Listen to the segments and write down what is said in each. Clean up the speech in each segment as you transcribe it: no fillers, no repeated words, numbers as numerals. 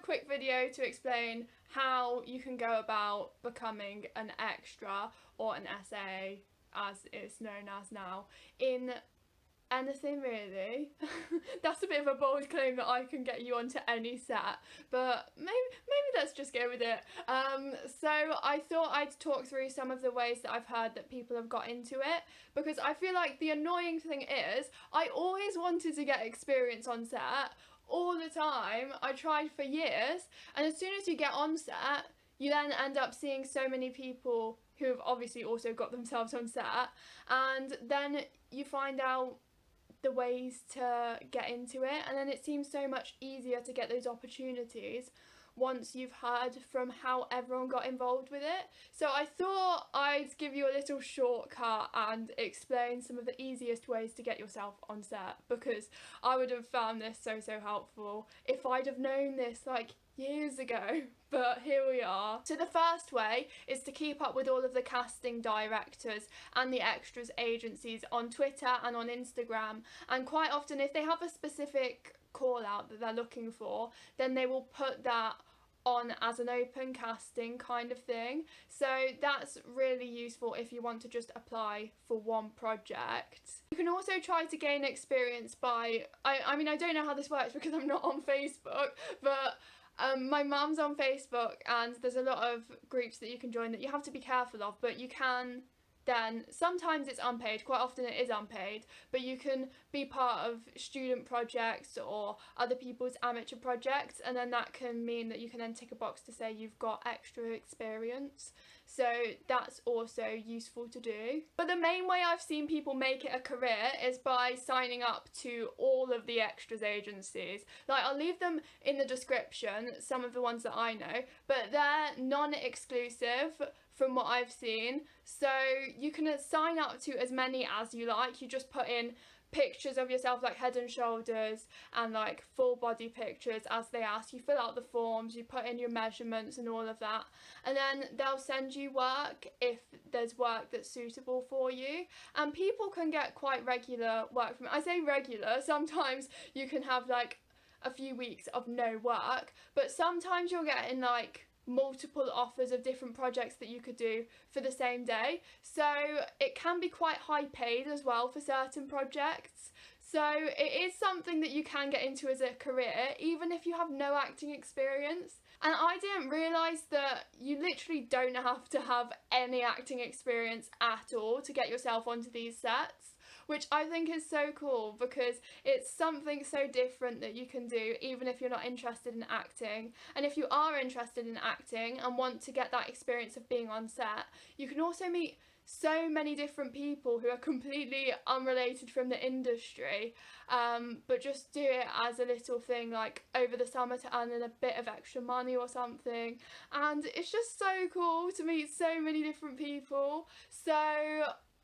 quick video to explain how you can go about becoming an extra or an SA, as it's known as now, in anything really. That's a bit of a bold claim that I can get you onto any set, but maybe let's just go with it. So I thought I'd talk through some of the ways that I've heard that people have got into it, because I feel like the annoying thing is I always wanted to get experience on set all the time. I tried for years, and as soon as you get on set, you then end up seeing so many people who have obviously also got themselves on set, and then you find out the ways to get into it, and then it seems so much easier to get those opportunities once you've heard from how everyone got involved with it. So I thought I'd give you a little shortcut and explain some of the easiest ways to get yourself on set, because I would have found this so helpful if I'd have known this like years ago, but here we are. So the first way is to keep up with all of the casting directors and the extras agencies on Twitter and on Instagram, and quite often if they have a specific call out that they're looking for, then they will put that on as an open casting kind of thing. So that's really useful if you want to just apply for one project. You can also try to gain experience by, I mean I don't know how this works because I'm not on Facebook, but my mum's on Facebook, and there's a lot of groups that you can join that you have to be careful of, but you can then, sometimes it's unpaid, quite often it is unpaid, but you can be part of student projects or other people's amateur projects, and then that can mean that you can then tick a box to say you've got extra experience. So that's also useful to do. But the main way I've seen people make it a career is by signing up to all of the extras agencies. Like, I'll leave them in the description, some of the ones that I know, but they're non-exclusive from what I've seen. So you can sign up to as many as you like. You just put in pictures of yourself, like head and shoulders, and like full body pictures as they ask. You fill out the forms, you put in your measurements and all of that, and then they'll send you work if there's work that's suitable for you. And people can get quite regular work from it. I say regular, sometimes you can have like a few weeks of no work, but sometimes you're getting like multiple offers of different projects that you could do for the same day. So it can be quite high paid as well for certain projects. So it is something that you can get into as a career, even if you have no acting experience. And I didn't realise that you literally don't have to have any acting experience at all to get yourself onto these sets, which I think is so cool, because it's something so different that you can do even if you're not interested in acting. And if you are interested in acting and want to get that experience of being on set, you can also meet so many different people who are completely unrelated from the industry, but just do it as a little thing like over the summer to earn a bit of extra money or something. And it's just so cool to meet so many different people. So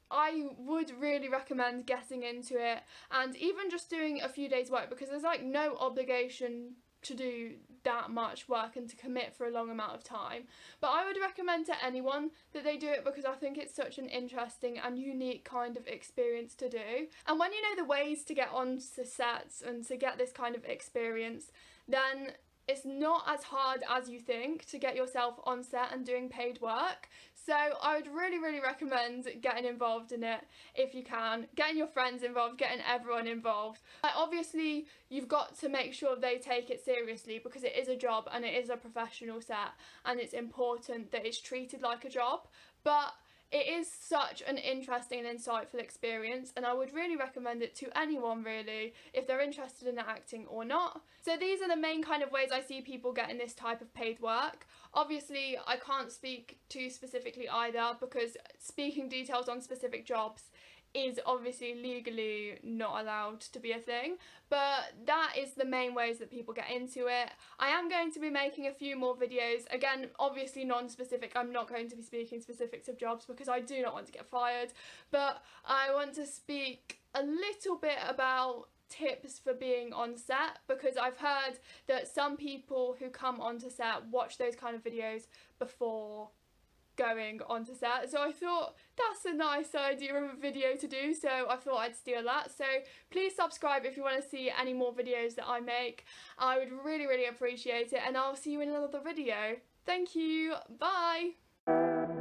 I would really recommend getting into it, and even just doing a few days work, because there's like no obligation to do that much work and to commit for a long amount of time. But I would recommend to anyone that they do it, because I think it's such an interesting and unique kind of experience to do. And when you know the ways to get onto sets and to get this kind of experience, then it's not as hard as you think to get yourself on set and doing paid work. So I would really recommend getting involved in it if you can, getting your friends involved, getting everyone involved. Like, obviously you've got to make sure they take it seriously, because it is a job and it is a professional set, and it's important that it's treated like a job. But it is such an interesting and insightful experience, and I would really recommend it to anyone really, if they're interested in acting or not. So these are the main kind of ways I see people getting this type of paid work. Obviously I can't speak too specifically either, because speaking details on specific jobs is obviously legally not allowed to be a thing, but that is the main ways that people get into it. I am going to be making a few more videos, again obviously non-specific. I'm not going to be speaking specifics of jobs because I do not want to get fired, but I want to speak a little bit about tips for being on set, because I've heard that some people who come onto set watch those kind of videos before going onto set. So I thought that's a nice idea of a video to do, so I thought I'd steal that. So please subscribe if you want to see any more videos that I make. I would really appreciate it, and I'll see you in another video. Thank you, bye!